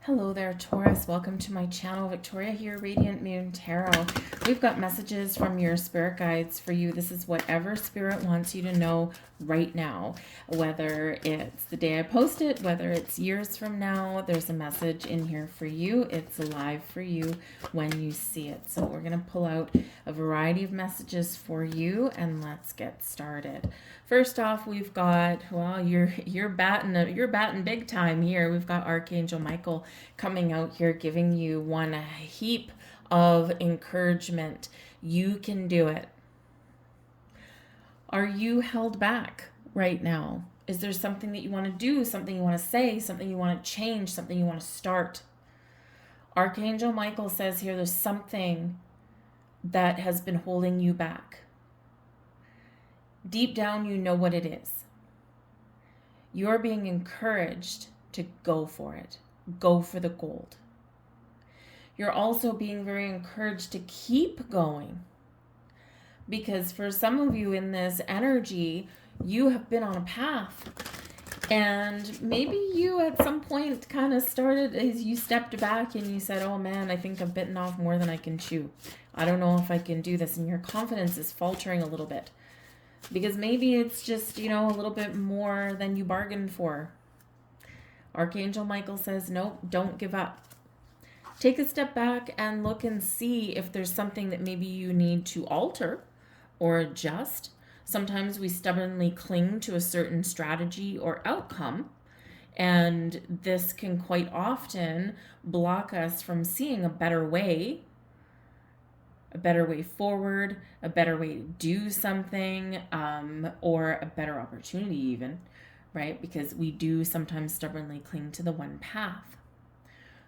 Hello there, Taurus. Welcome to my channel. Victoria here, Radiant Moon Tarot. We've got messages from your spirit guides for you. This is whatever spirit wants you to know right now. Whether it's the day I post it, whether it's years from now, there's a message in here for you. It's alive for you when you see it. So we're going to pull out a variety of messages for you and let's get started. First off, we've got, well, you're batting big time here. We've got Archangel Michael coming out here giving you one heap of encouragement. You can do it. Are you held back right now? Is there something that you want to do, something you want to say, something you want to change, something you want to start? Archangel Michael says here there's something that has been holding you back. Deep down, you know what it is. You're being encouraged to go for it. Go for the gold. You're also being very encouraged to keep going. Because for some of you in this energy, you have been on a path. And maybe you at some point kind of started as you stepped back and you said, oh man, I think I've bitten off more than I can chew. I don't know if I can do this. And your confidence is faltering a little bit. Because maybe it's just, a little bit more than you bargained for. Archangel Michael says, nope, don't give up. Take a step back and look and see if there's something that maybe you need to alter or adjust. Sometimes we stubbornly cling to a certain strategy or outcome, and this can quite often block us from seeing a better way forward, a better way to do something, or a better opportunity even, right? Because we do sometimes stubbornly cling to the one path.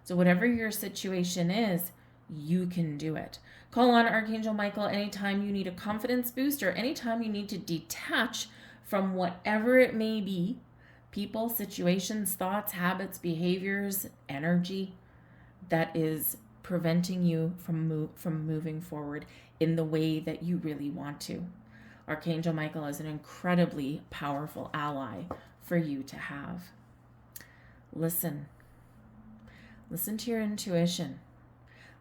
So whatever your situation is, you can do it. Call on Archangel Michael anytime you need a confidence boost or anytime you need to detach from whatever it may be, people, situations, thoughts, habits, behaviors, energy that is preventing you from moving forward in the way that you really want to. Archangel Michael is an incredibly powerful ally for you to have. Listen. Listen to your intuition.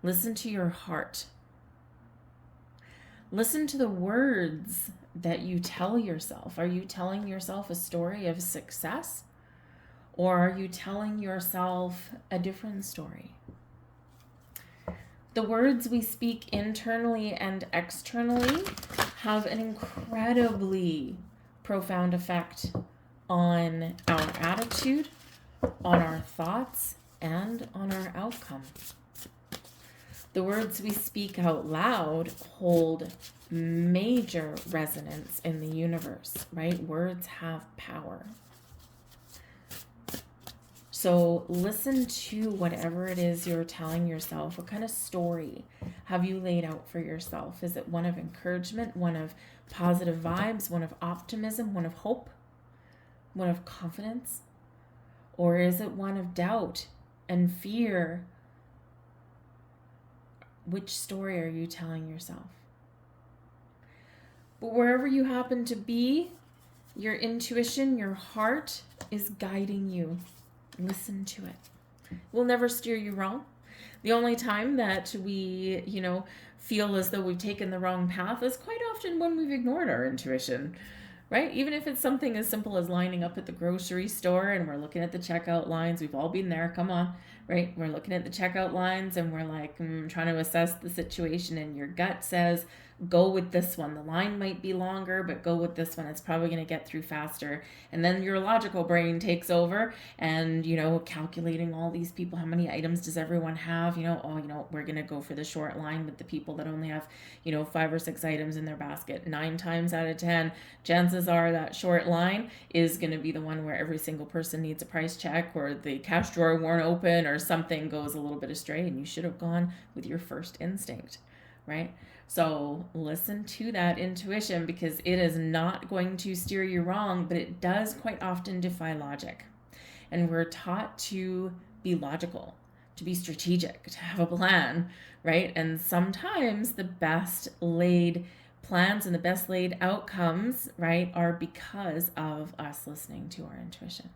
Listen to your heart. Listen to the words that you tell yourself. Are you telling yourself a story of success? Or are you telling yourself a different story? The words we speak internally and externally have an incredibly profound effect on our attitude, on our thoughts, and on our outcome. The words we speak out loud hold major resonance in the universe, right? Words have power. So listen to whatever it is you're telling yourself. What kind of story have you laid out for yourself? Is it one of encouragement, one of positive vibes, one of optimism, one of hope, one of confidence? Or is it one of doubt and fear? Which story are you telling yourself? But wherever you happen to be, your intuition, your heart is guiding you. Listen to it. We'll never steer you wrong. The only time that we, feel as though we've taken the wrong path is quite often when we've ignored our intuition, right? Even if it's something as simple as lining up at the grocery store and we're looking at the checkout lines. We've all been there. Come on, right? We're looking at the checkout lines and we're like trying to assess the situation, and your gut says, go with this one. The line might be longer, but go with this one. It's probably going to get through faster. And then your logical brain takes over and, calculating all these people. How many items does everyone have? We're going to go for the short line with the people that only have, 5 or 6 items in their basket. 9 times out of 10, chances are that short line is going to be the one where every single person needs a price check, or the cash drawer won't open, or something goes a little bit astray, and you should have gone with your first instinct, right? So listen to that intuition, because it is not going to steer you wrong, but it does quite often defy logic. And we're taught to be logical, to be strategic, to have a plan, right? And sometimes the best laid plans and the best laid outcomes, right, are because of us listening to our intuition.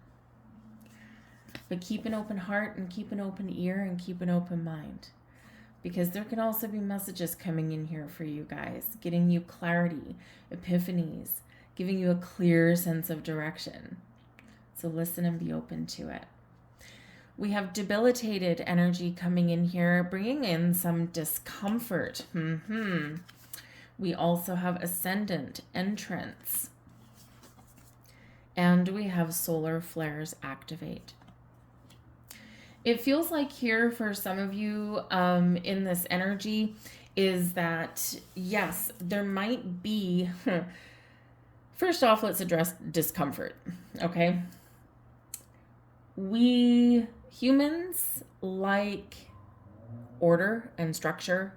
But keep an open heart and keep an open ear and keep an open mind. Because there can also be messages coming in here for you guys, getting you clarity, epiphanies, giving you a clear sense of direction. So listen and be open to it. We have debilitated energy coming in here, bringing in some discomfort. We also have ascendant entrance. And we have solar flares activate. It feels like here for some of you in this energy is that, yes, there might be, first off, let's address discomfort, okay? We humans like order and structure.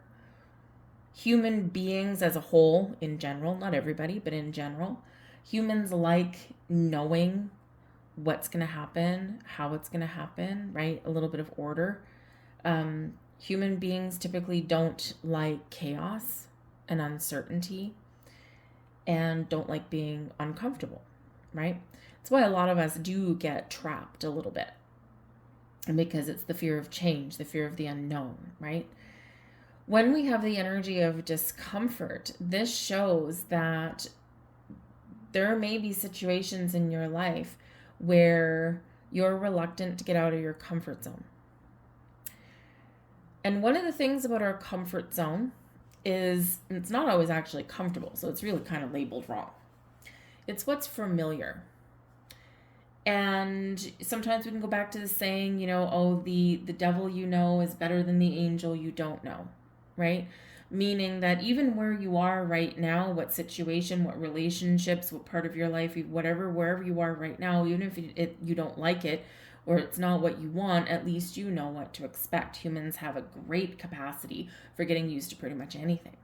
Human beings as a whole, in general, not everybody, but in general, humans like knowing what's going to happen, how it's going to happen, right? A little bit of order. Human beings typically don't like chaos and uncertainty and don't like being uncomfortable, right? That's why a lot of us do get trapped a little bit, because it's the fear of change, the fear of the unknown, right? When we have the energy of discomfort, this shows that there may be situations in your life where you're reluctant to get out of your comfort zone. And one of the things about our comfort zone is it's not always actually comfortable, so it's really kind of labeled wrong. It's what's familiar. And sometimes we can go back to the saying, the devil you know is better than the angel you don't know, right? Meaning that even where you are right now, what situation, what relationships, what part of your life, wherever you are right now, even if you don't like it or it's not what you want, at least you know what to expect. Humans have a great capacity for getting used to pretty much anything.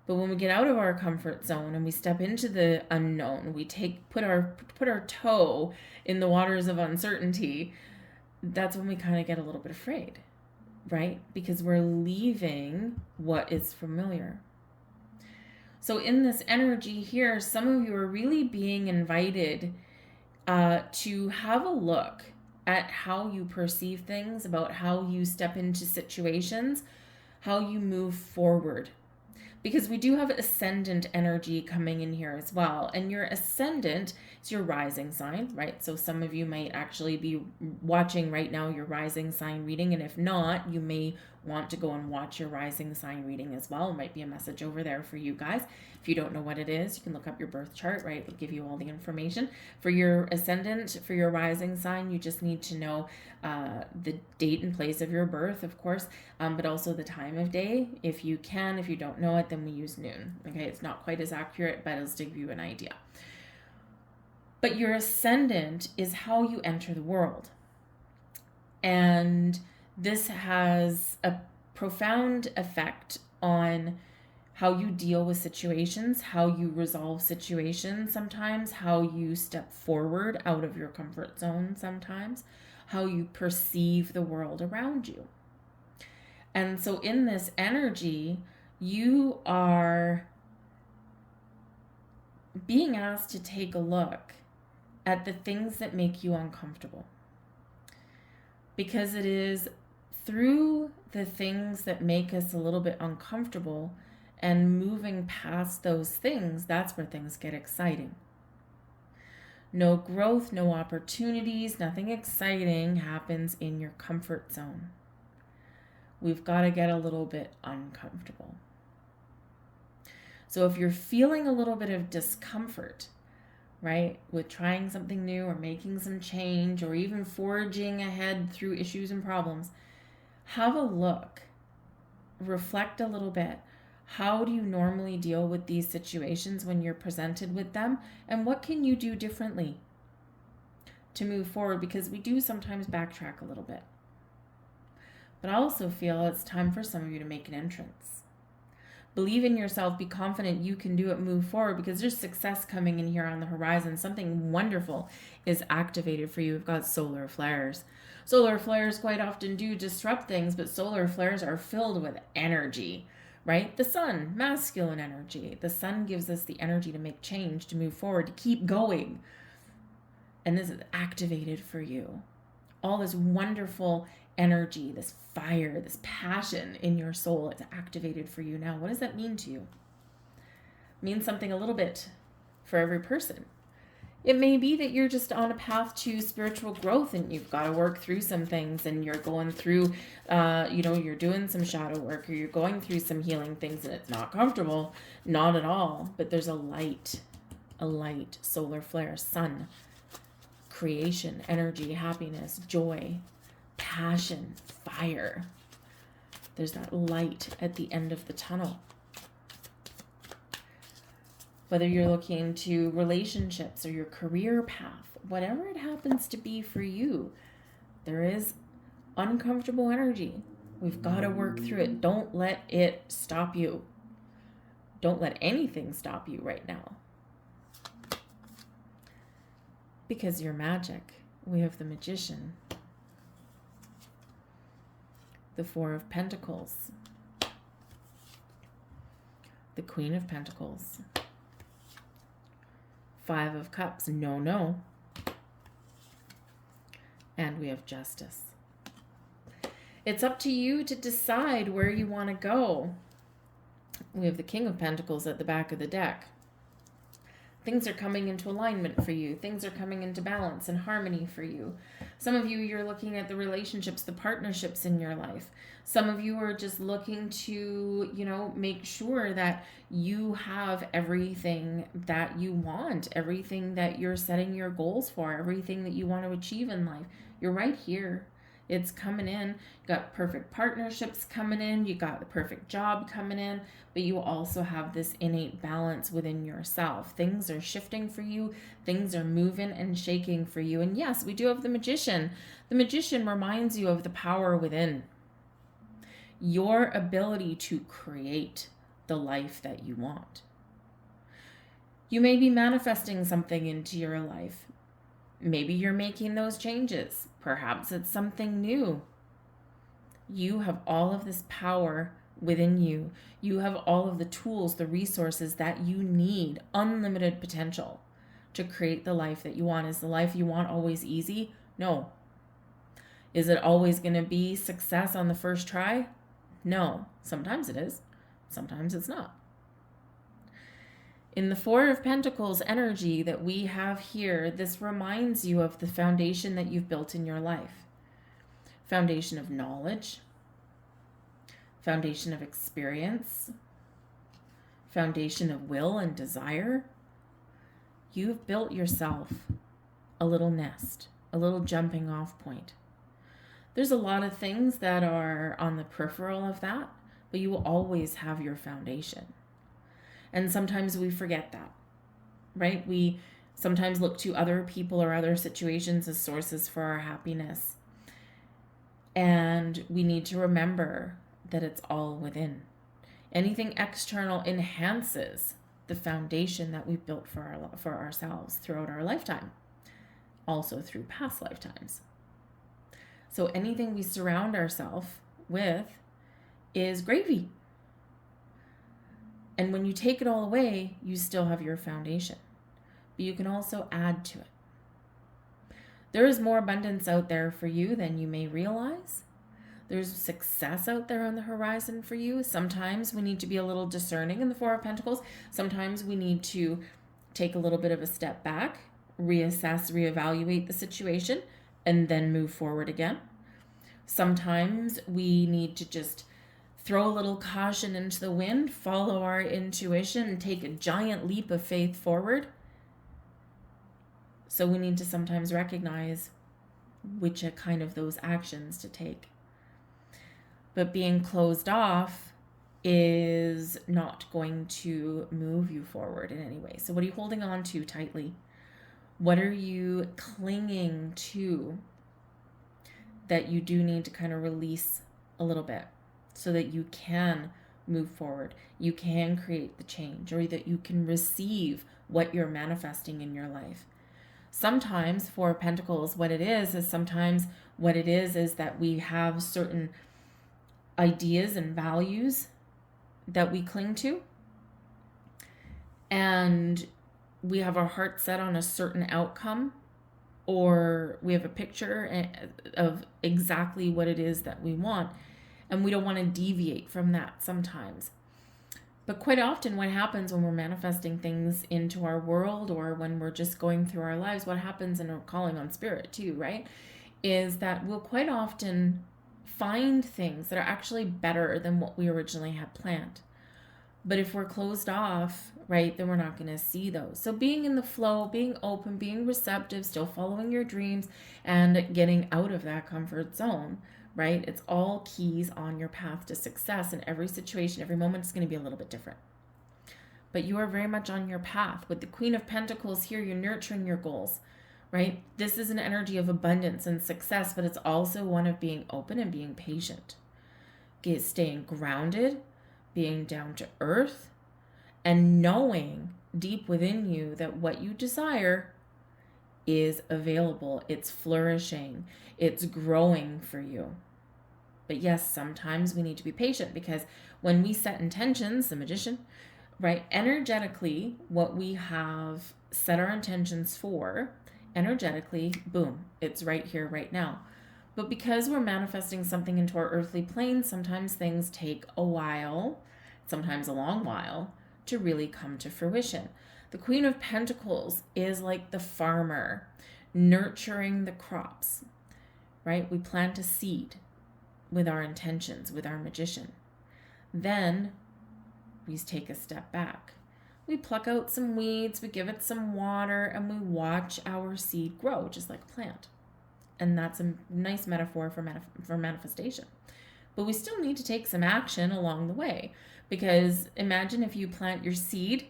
But when we get out of our comfort zone and we step into the unknown, we put our toe in the waters of uncertainty, that's when we kind of get a little bit afraid. Right? Because we're leaving what is familiar. So in this energy here, some of you are really being invited to have a look at how you perceive things, about how you step into situations, how you move forward. Because we do have ascendant energy coming in here as well. And your ascendant is your rising sign, right? So some of you might actually be watching right now your rising sign reading. And if not, you may want to go and watch your rising sign reading as well. It might be a message over there for you guys. If you don't know what it is, you can look up your birth chart, right? It'll give you all the information. For your ascendant, for your rising sign, you just need to know the date and place of your birth, of course, but also the time of day. If you can, if you don't know it, then we use noon. Okay, it's not quite as accurate, but it'll give you an idea. But your ascendant is how you enter the world. And this has a profound effect on how you deal with situations, how you resolve situations sometimes, how you step forward out of your comfort zone sometimes, how you perceive the world around you. And so in this energy, you are being asked to take a look at the things that make you uncomfortable. Because it is through the things that make us a little bit uncomfortable and moving past those things, that's where things get exciting. No growth, no opportunities, nothing exciting happens in your comfort zone. We've got to get a little bit uncomfortable. So if you're feeling a little bit of discomfort, right, with trying something new or making some change or even forging ahead through issues and problems, have a look, reflect a little bit. How do you normally deal with these situations when you're presented with them? And what can you do differently to move forward? Because we do sometimes backtrack a little bit. But I also feel it's time for some of you to make an entrance. Believe in yourself, be confident you can do it, move forward, because there's success coming in here on the horizon. Something wonderful is activated for you. We've got solar flares. Solar flares quite often do disrupt things, but solar flares are filled with energy. Right? The sun, masculine energy. The sun gives us the energy to make change, to move forward, to keep going. And this is activated for you. all this wonderful energy, this fire, this passion in your soul. It's activated for you now. What does that mean to you? It means something a little bit for every person. It may be that you're just on a path to spiritual growth and you've got to work through some things, and you're going through, you're doing some shadow work, or you're going through some healing things, and it's not comfortable. Not at all. But there's a light, solar flare, sun, creation, energy, happiness, joy, passion, fire. There's that light at the end of the tunnel. Whether you're looking to relationships or your career path, whatever it happens to be for you, there is uncomfortable energy. We've got to work through it. Don't let it stop you. Don't let anything stop you right now. Because you're magic. We have the Magician, the Four of Pentacles, the Queen of Pentacles, Five of Cups, no. And we have Justice. It's up to you to decide where you want to go. We have the King of Pentacles at the back of the deck. Things are coming into alignment for you. Things are coming into balance and harmony for you. Some of you, you're looking at the relationships, the partnerships in your life. Some of you are just looking to, make sure that you have everything that you want, everything that you're setting your goals for, everything that you want to achieve in life. You're right here. It's coming in. You got perfect partnerships coming in. You got the perfect job coming in. But you also have this innate balance within yourself. Things are shifting for you. Things are moving and shaking for you. And yes, we do have the Magician. The Magician reminds you of the power within. Your ability to create the life that you want. You may be manifesting something into your life. Maybe you're making those changes. Perhaps it's something new. You have all of this power within you. You have all of the tools, the resources that you need, unlimited potential to create the life that you want. Is the life you want always easy? No. Is it always going to be success on the first try? No. Sometimes it is. Sometimes it's not. In the Four of Pentacles energy that we have here, this reminds you of the foundation that you've built in your life. Foundation of knowledge, foundation of experience, foundation of will and desire. You've built yourself a little nest, a little jumping off point. There's a lot of things that are on the peripheral of that, but you will always have your foundation. And sometimes we forget that, right? We sometimes look to other people or other situations as sources for our happiness. And we need to remember that it's all within. Anything external enhances the foundation that we've built for ourselves throughout our lifetime, also through past lifetimes. So anything we surround ourselves with is gravy. And when you take it all away, you still have your foundation. But you can also add to it. There is more abundance out there for you than you may realize. There's success out there on the horizon for you. Sometimes we need to be a little discerning in the Four of Pentacles. Sometimes we need to take a little bit of a step back, reassess, reevaluate the situation, and then move forward again. Sometimes we need to just throw a little caution into the wind, follow our intuition, and take a giant leap of faith forward. So we need to sometimes recognize which are kind of those actions to take. But being closed off is not going to move you forward in any way. So what are you holding on to tightly? What are you clinging to that you do need to kind of release a little bit so that you can move forward, you can create the change, or that you can receive what you're manifesting in your life? Sometimes Four of Pentacles, what it is that we have certain ideas and values that we cling to, and we have our heart set on a certain outcome, or we have a picture of exactly what it is that we want, and we don't want to deviate from that sometimes. But quite often what happens when we're manifesting things into our world, or when we're just going through our lives, what happens, and we're calling on spirit too, right, is that we'll quite often find things that are actually better than what we originally had planned. But if we're closed off, right, then we're not going to see those. So being in the flow, being open, being receptive, still following your dreams, and getting out of that comfort zone, right? It's all keys on your path to success. In every situation, every moment is going to be a little bit different. But you are very much on your path. With the Queen of Pentacles here, you're nurturing your goals, right? This is an energy of abundance and success, but it's also one of being open and being patient. Staying grounded, being down to earth, and knowing deep within you that what you desire is available. It's flourishing. It's growing for you. But yes, sometimes we need to be patient, because when we set intentions, the Magician, right, energetically, what we have set our intentions for, energetically, boom, it's right here, right now. But because we're manifesting something into our earthly plane, sometimes things take a while, sometimes a long while, to really come to fruition. The Queen of Pentacles is like the farmer nurturing the crops, right? We plant a seed with our intentions, with our Magician. Then we take a step back. We pluck out some weeds, we give it some water, and we watch our seed grow, just like a plant. And that's a nice metaphor for manifestation. But we still need to take some action along the way, because imagine if you plant your seed,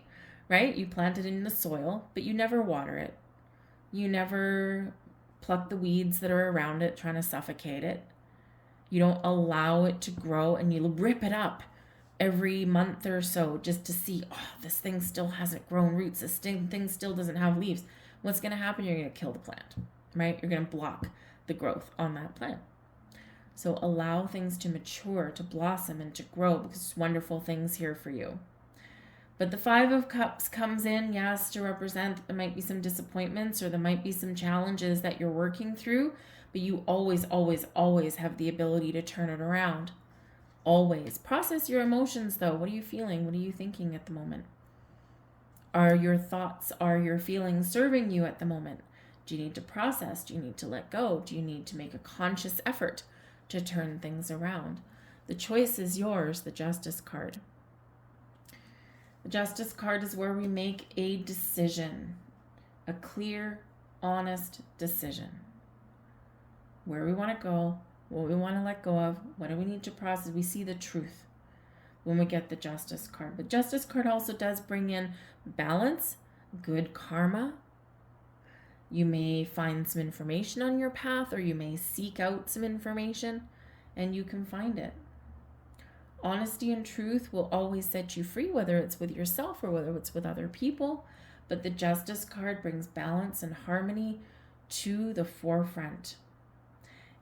right? You plant it in the soil, but you never water it. You never pluck the weeds that are around it, trying to suffocate it. You don't allow it to grow, and you rip it up every month or so just to see, oh, this thing still hasn't grown roots. This thing still doesn't have leaves. What's going to happen? You're going to kill the plant, right? You're going to block the growth on that plant. So allow things to mature, to blossom, and to grow, because there's wonderful things here for you. But the Five of Cups comes in, yes, to represent there might be some disappointments, or there might be some challenges that you're working through, but you always, always, always have the ability to turn it around. Always. Process your emotions, though. What are you feeling? What are you thinking at the moment? Are your thoughts, are your feelings serving you at the moment? Do you need to process? Do you need to let go? Do you need to make a conscious effort to turn things around? The choice is yours, the Justice card. The Justice card is where we make a decision, a clear, honest decision. Where we want to go, what we want to let go of, what do we need to process. We see the truth when we get the Justice card. The Justice card also does bring in balance, good karma. You may find some information on your path, or you may seek out some information, and you can find it. Honesty and truth will always set you free, whether it's with yourself or whether it's with other people. But the Justice card brings balance and harmony to the forefront.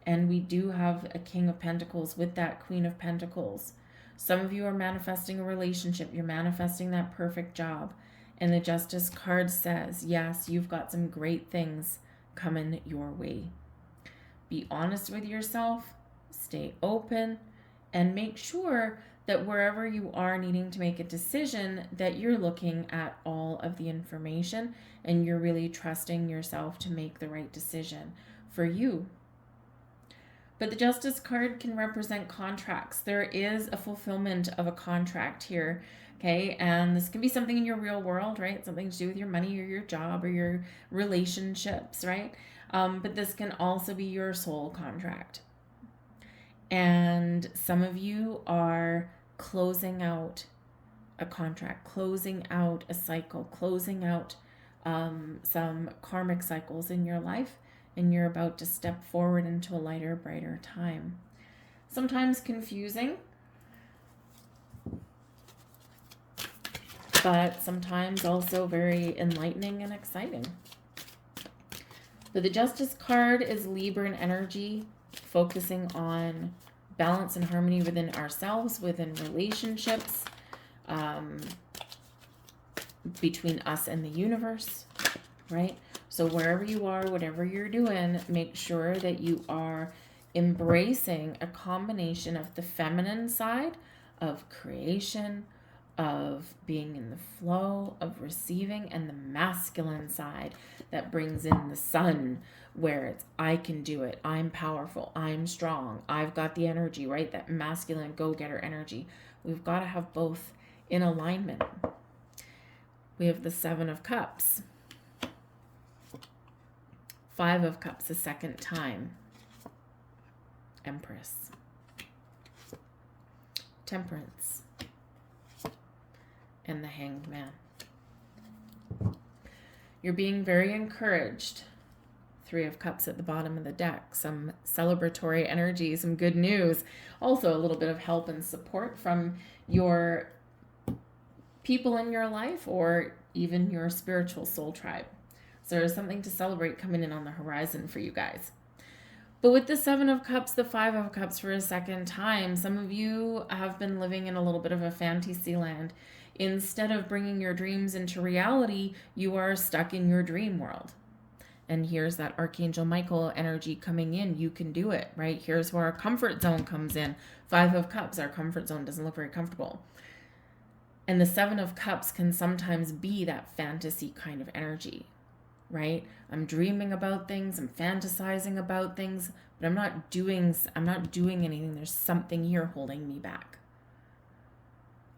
And we do have a King of Pentacles with that Queen of Pentacles. Some of you are manifesting a relationship. You're manifesting that perfect job. And the Justice card says, yes, you've got some great things coming your way. Be honest with yourself. Stay open. And make sure that wherever you are needing to make a decision, that you're looking at all of the information and you're really trusting yourself to make the right decision for you. But the Justice card can represent contracts. There is a fulfillment of a contract here, okay? And this can be something in your real world, right? Something to do with your money or your job or your relationships, right? But this can also be your soul contract. And some of you are closing out a contract, closing out a cycle, closing out some karmic cycles in your life. And you're about to step forward into a lighter, brighter time. Sometimes confusing, but sometimes also very enlightening and exciting. But the Justice card is Libran energy, focusing on balance and harmony within ourselves, within relationships, between us and the universe, right? So wherever you are, whatever you're doing, make sure that you are embracing a combination of the feminine side of creation, of being in the flow, of receiving, and the masculine side that brings in the sun, where it's I can do it, I'm powerful, I'm strong, I've got the energy, right? That masculine go-getter energy. We've got to have both in alignment. We have the Seven of Cups. Five of Cups a second time. Empress. Temperance. And the Hanged Man. You're being very encouraged. Three of Cups at the bottom of the deck. Some celebratory energy, some good news. Also a little bit of help and support from your people in your life or even your spiritual soul tribe. So there's something to celebrate coming in on the horizon for you guys. But with the Seven of Cups, the Five of Cups for a second time, some of you have been living in a little bit of a fantasy land. Instead of bringing your dreams into reality, you are stuck in your dream world. And here's that Archangel Michael energy coming in. You can do it, right? Here's where our comfort zone comes in. Five of Cups, our comfort zone doesn't look very comfortable. And the Seven of Cups can sometimes be that fantasy kind of energy, right? I'm dreaming about things, I'm fantasizing about things, but I'm not doing anything. There's something here holding me back.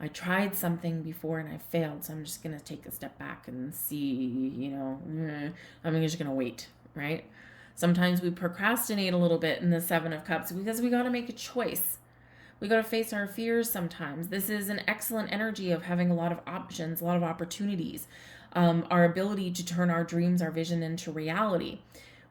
I tried something before and I failed, so I'm just going to take a step back and see, I'm just going to wait, right? Sometimes we procrastinate a little bit in the Seven of Cups because we got to make a choice. We got to face our fears sometimes. This is an excellent energy of having a lot of options, a lot of opportunities, our ability to turn our dreams, our vision into reality.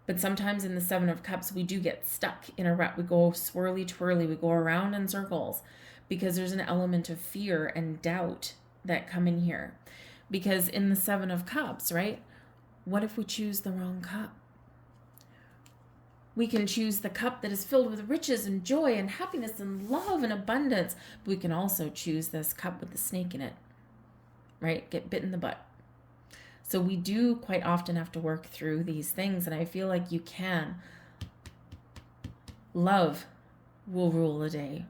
But sometimes in the Seven of Cups, we do get stuck in a rut. We go swirly twirly, we go around in circles because there's an element of fear and doubt that come in here. Because in the Seven of Cups, right, what if we choose the wrong cup? We can choose the cup that is filled with riches and joy and happiness and love and abundance. But we can also choose this cup with the snake in it, right? Get bit in the butt. So we do quite often have to work through these things. And I feel like you can. Love will rule the day.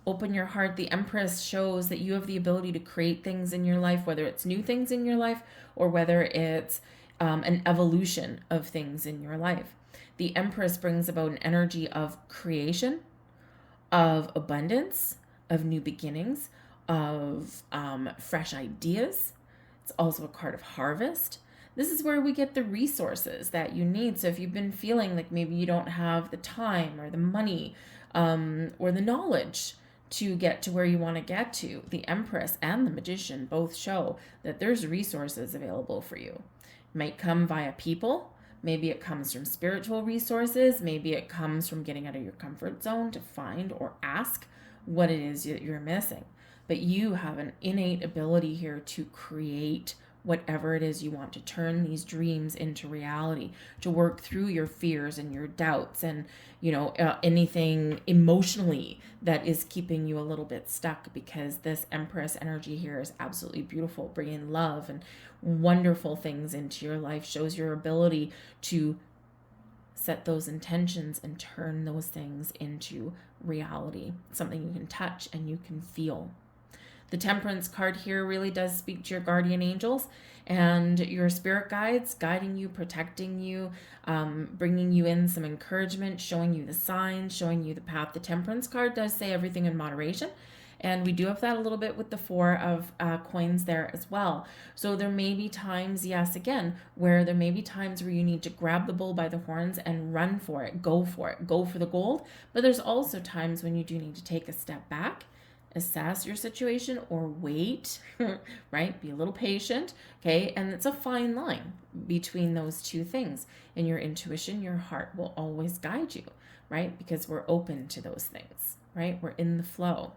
Open your heart. The Empress shows that you have the ability to create things in your life, whether it's new things in your life or whether it's an evolution of things in your life. The Empress brings about an energy of creation, of abundance, of new beginnings, of fresh ideas. It's also a card of harvest. This is where we get the resources that you need. So if you've been feeling like maybe you don't have the time or the money or the knowledge to get to where you want to get to, the Empress and the Magician both show that there's resources available for you. It might come via people. Maybe it comes from spiritual resources. Maybe it comes from getting out of your comfort zone to find or ask what it is that you're missing. But you have an innate ability here to create whatever it is you want, to turn these dreams into reality, to work through your fears and your doubts and, anything emotionally that is keeping you a little bit stuck, because this Empress energy here is absolutely beautiful, bringing love and wonderful things into your life, shows your ability to set those intentions and turn those things into reality, something you can touch and you can feel. The Temperance card here really does speak to your guardian angels and your spirit guides, guiding you, protecting you, bringing you in some encouragement, showing you the signs, showing you the path. The Temperance card does say everything in moderation. And we do have that a little bit with the Four of coins there as well. So there may be times, yes, again, where there may be times where you need to grab the bull by the horns and run for it, go for the gold. But there's also times when you do need to take a step back, assess your situation, or wait, right? Be a little patient, okay? And it's a fine line between those two things. And your intuition, your heart will always guide you, right? Because we're open to those things, right? We're in the flow.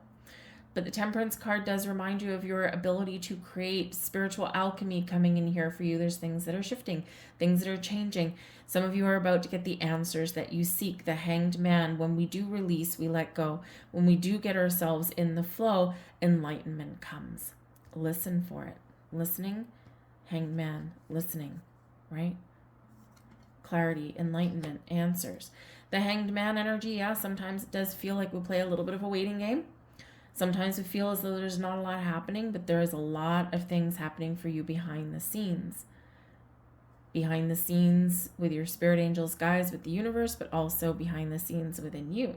But the Temperance card does remind you of your ability to create spiritual alchemy coming in here for you. There's things that are shifting, things that are changing. Some of you are about to get the answers that you seek. The Hanged Man, when we do release, we let go. When we do get ourselves in the flow, enlightenment comes. Listen for it. Listening, Hanged Man, listening, right? clarity, enlightenment, answers. The Hanged Man energy, yeah, sometimes it does feel like we play a little bit of a waiting game. Sometimes we feel as though there's not a lot happening, but there is a lot of things happening for you behind the scenes. Behind the scenes with your spirit angels, guides, with the universe, but also behind the scenes within you.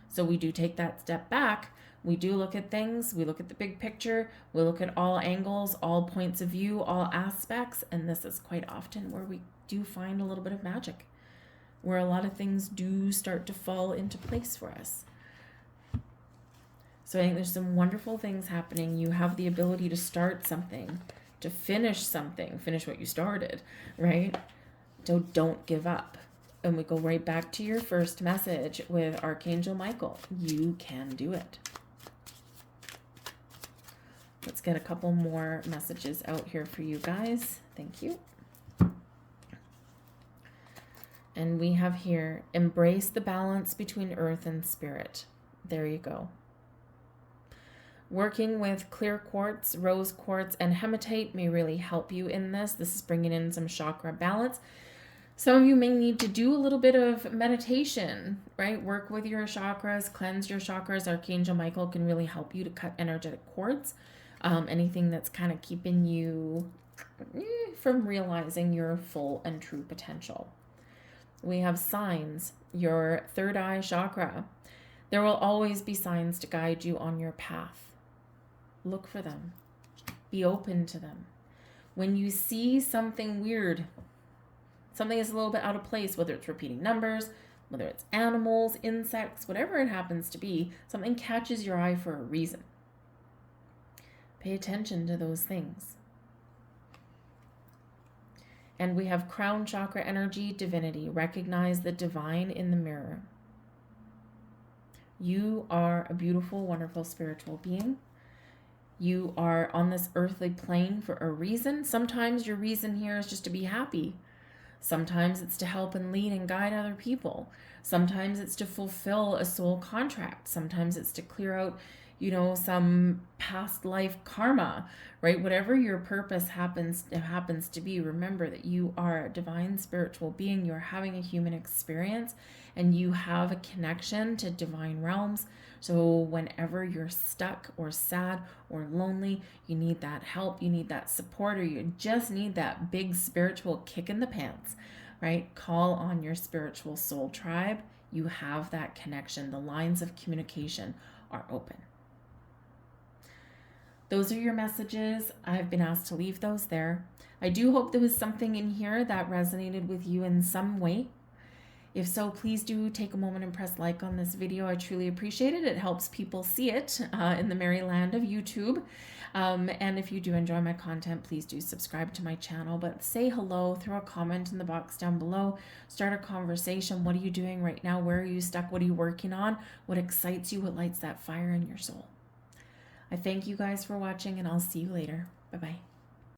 So we do take that step back. We do look at things. We look at the big picture. We look at all angles, all points of view, all aspects. And this is quite often where we do find a little bit of magic, where a lot of things do start to fall into place for us. So I think there's some wonderful things happening. You have the ability to start something, to finish something, finish what you started, right? So don't give up. And we go right back to your first message with Archangel Michael. You can do it. Let's get a couple more messages out here for you guys. Thank you. And we have here, embrace the balance between earth and spirit. There you go. Working with clear quartz, rose quartz, and hematite may really help you in this. This is bringing in some chakra balance. Some of you may need to do a little bit of meditation, right? Work with your chakras, cleanse your chakras. Archangel Michael can really help you to cut energetic cords. Anything that's kind of keeping you from realizing your full and true potential. We have signs, your third eye chakra. There will always be signs to guide you on your path. Look for them. Be open to them. When you see something weird, something is a little bit out of place, whether it's repeating numbers, whether it's animals, insects, whatever it happens to be, something catches your eye for a reason. Pay attention to those things. And we have crown chakra energy, divinity. Recognize the divine in the mirror. You are a beautiful, wonderful spiritual being. You are on this earthly plane for a reason. Sometimes your reason here is just to be happy. Sometimes it's to help and lead and guide other people. Sometimes it's to fulfill a soul contract. Sometimes it's to clear out, some past life karma, right? Whatever your purpose happens to be, remember that you are a divine spiritual being. You're having a human experience and you have a connection to divine realms. So whenever you're stuck or sad or lonely, you need that help, you need that support, or you just need that big spiritual kick in the pants, right? Call on your spiritual soul tribe. You have that connection. The lines of communication are open. Those are your messages. I've been asked to leave those there. I do hope there was something in here that resonated with you in some way. If so, please do take a moment and press like on this video. I truly appreciate it. It helps people see it in the merry land of YouTube. And if you do enjoy my content, please do subscribe to my channel. But say hello, throw a comment in the box down below, start a conversation. What are you doing right now? Where are you stuck? What are you working on? What excites you? What lights that fire in your soul? I thank you guys for watching, and I'll see you later. Bye-bye.